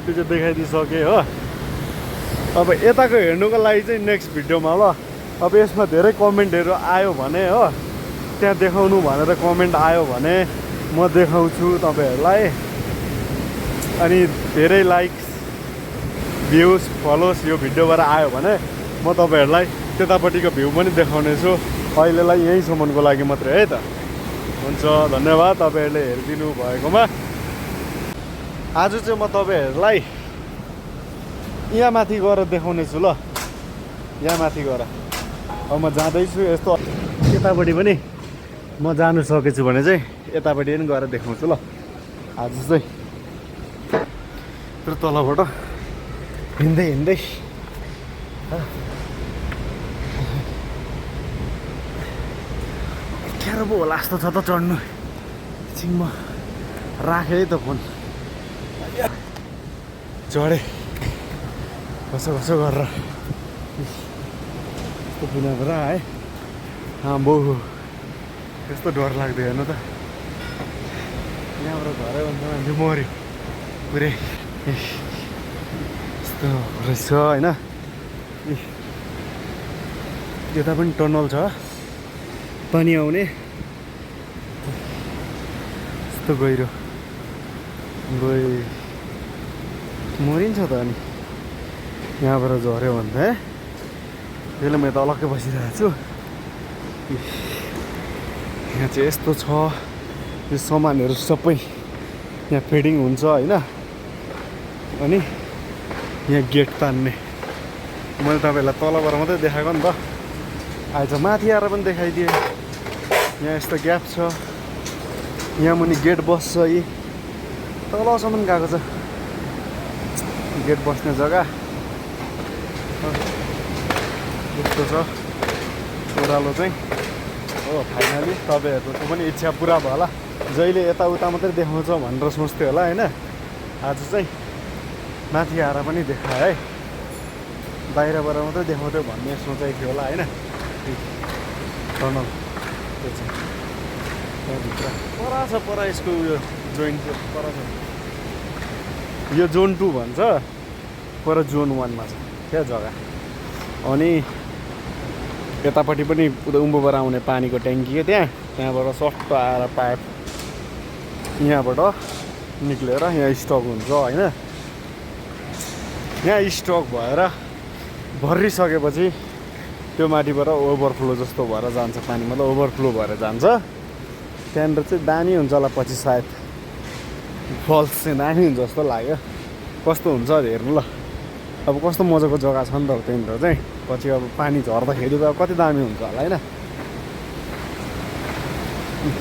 त्यो चाहिँ देखाइदिइसकेँ हो। अब यताको हेर्नुको लागि चाहिँ नेक्स्ट भिडियोमा ल। अब यसमा धेरै कमेन्टहरू आयो भने हो, त्यहाँ देखाउनु भनेर कमेन्ट आयो भने म देखाउँछु तपाईँहरूलाई। अनि धेरै लाइक्स भ्युज फलोस यो भिडियोबाट आयो भने म तपाईँहरूलाई त्यतापट्टिको भ्यू पनि देखाउनेछु। अहिलेलाई यहीँसम्मको लागि मात्रै है त। हुन्छ, धन्यवाद तपाईँहरूले हेरिदिनु भएकोमा। आज चाहिँ म तपाईँहरूलाई यहाँ माथि गएर देखाउनेछु ल। यहाँ माथि गएर अब म जाँदैछु। यस्तो यतापट्टि पनि म जानु सकेछु भने चाहिँ यतापट्टि पनि गएर देखाउँछु ल। आज चाहिँ त्यो तलबाट हिँड्दै हिँड्दै अप्ठ्यारो पो होला जस्तो छ त चढ्नु। एकछिन म राखेँ है त फोन, चढेँ कसो कसो गरेर यस्तो पुनाबाट है। आम्बो यस्तो डर लाग्दै हेर्नु त। यहाँबाट झऱ्यो भने त मान्छे मऱ्यो पुरै। यस्तो रहेछ होइन। यता पनि टनल छ, पानी आउने यस्तो गहिरो गइ मरिन्छ त। अनि यहाँबाट झऱ्यो भने त त्यसले म त अलग्गै बसिरहेको छु। यहाँ चाहिँ यस्तो छ, यो सामानहरू सबै यहाँ फिडिङ हुन्छ होइन। अनि यहाँ गेट तान्ने मैले तपाईँलाई तलबाट मात्रै देखाएको नि त। आज माथि आएर पनि देखाइदिएँ। यहाँ यस्तो ग्याप छ, यहाँ मुनि गेट बस्छ। यी तलसम्म गएको छ गेट बस्ने जग्गा। यस्तो छ ओह्रालो चाहिँ हो। फाइनली तपाईँहरूको पनि इच्छा पुरा भयो होला। जहिले यताउता मात्रै देखाउँछ भनेर सोच्थ्यो होला होइन। आज चाहिँ माथि आएर पनि देखायो है। बाहिरबाट मात्रै देखाउँथ्यो भन्ने सोचाइ थियो होला होइन। टनल त्यो चाहिँ त्यहाँभित्र पर छ, पर यसको उयो जोइन्ट पर छ। यो जोन 2 भन्छ, पर जोन 1मा छ क्या जग्गा। अनि यतापट्टि पनि उँभोबाट आउने पानीको ट्याङ्की हो त्यहाँबाट सट्ट आएर पाइप यहाँबाट निक्लेर यहाँ स्टक हुन्छ होइन। यहाँ स्टक भएर भरिसकेपछि त्यो माथिबाट ओभरफ्लो जस्तो भएर जान्छ पानी, मतलब ओभरफ्लो भएर जान्छ। त्यहाँनिर चाहिँ दामी हुन्छ होला पछि, सायद फल्स चाहिँ दामी हुन्छ जस्तो लाग्यो। कस्तो हुन्छ हेर्नु ल। अब कस्तो मजाको जग्गा छ नि त त्यहाँनिर चाहिँ। पछि अब पानी झर्दाखेरि त कति दामी हुन्छ होला होइन।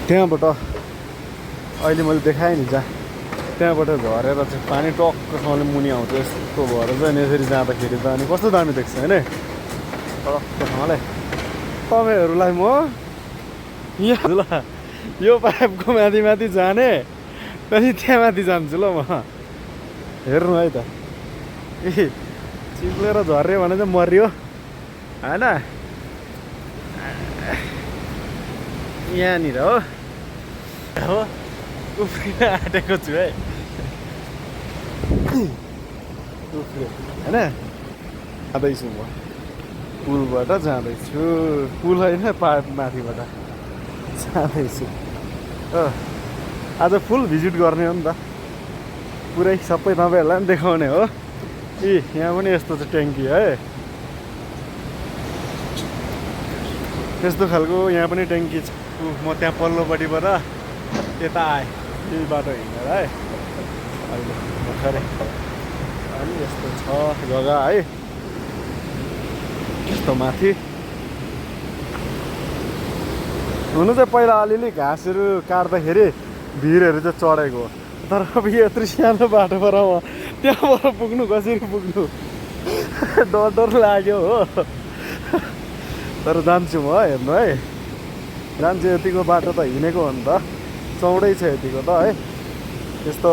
त्यहाँबाट अहिले मैले देखाएँ नि जहाँ, त्यहाँबाट झरेर चाहिँ पानी टक्कसँगले मुनि आउँछ। यस्तो भएर चाहिँ यसरी जाँदाखेरि त अनि कस्तो दामी देख्छ होइन टक्कसँगले। तपाईँहरूलाई म यहाँ ल यो पाइपको माथि माथि जाने, अनि त्यहाँ माथि जान्छु ल म। हेर्नु है त, चिप्लेर झर्यो भने चाहिँ मर्यो होइन। यहाँनिर हो उफ्रिन आँटेको छु है। उफ्रियो होइन। जाँदैछु म, पुलबाट जाँदैछु। पुल होइन, पाइप माथिबाट जाँदैछु हो। आज फुल भिजिट गर्ने हो नि त, पुरै सबै तपाईँहरूलाई पनि देखाउने हो। यहाँ पनि यस्तो छ ट्याङ्की है। त्यस्तो खालको यहाँ पनि ट्याङ्की छ। म त्यहाँ पल्लोपट्टिबाट यता आएँ त्यही बाटो हिँडेर है अहिले भर्खरै। अनि यस्तो छ जग्गा है, यस्तो माथि। हुनु चाहिँ पहिला अलिअलि घाँसहरू काट्दाखेरि भिरहरू चाहिँ चढेको, तर अब यत्रो सानो बाटोबाट म त्यहाँबाट पुग्नु कसरी पुग्नु डर डर लाग्यो हो। तर जान्छु म हेर्नु है, जान्छु। यतिको बाटो त हिँडेको हो नि त, चौडै छ यतिको त है। यस्तो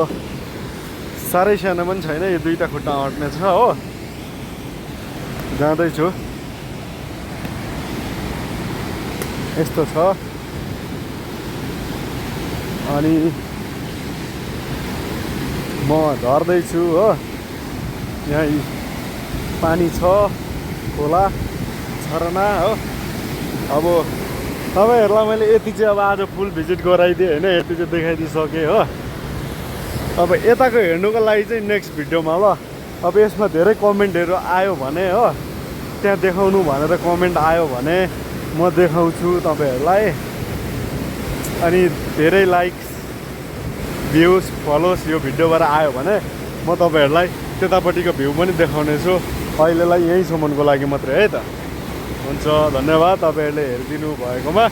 साह्रै सानो पनि छैन, यो दुईवटा खुट्टा अट्ने छ हो। जाँदैछु, यस्तो छ। अनि म झर्दैछु हो। यहाँ पानी छ, खोला झरना हो। अब तपाईँहरूलाई मैले यति चाहिँ अब आज फुल भिजिट गराइदिएँ होइन, यति चाहिँ देखाइदिइसकेँ हो। अब यताको हेर्नुको लागि चाहिँ नेक्स्ट भिडियोमा ल। अब यसमा धेरै कमेन्टहरू आयो भने हो, त्यहाँ देखाउनु भनेर कमेन्ट आयो भने म देखाउँछु तपाईँहरूलाई। अनि धेरै लाइक्स, भ्युज, फलोस यो भिडियोबाट आयो भने म तपाईँहरूलाई त्यतापट्टिको भ्यू पनि देखाउने छु। अहिलेलाई यहीँसम्मको लागि मात्रै है त। हुन्छ, धन्यवाद तपाईँहरूले हेरिदिनु भएकोमा।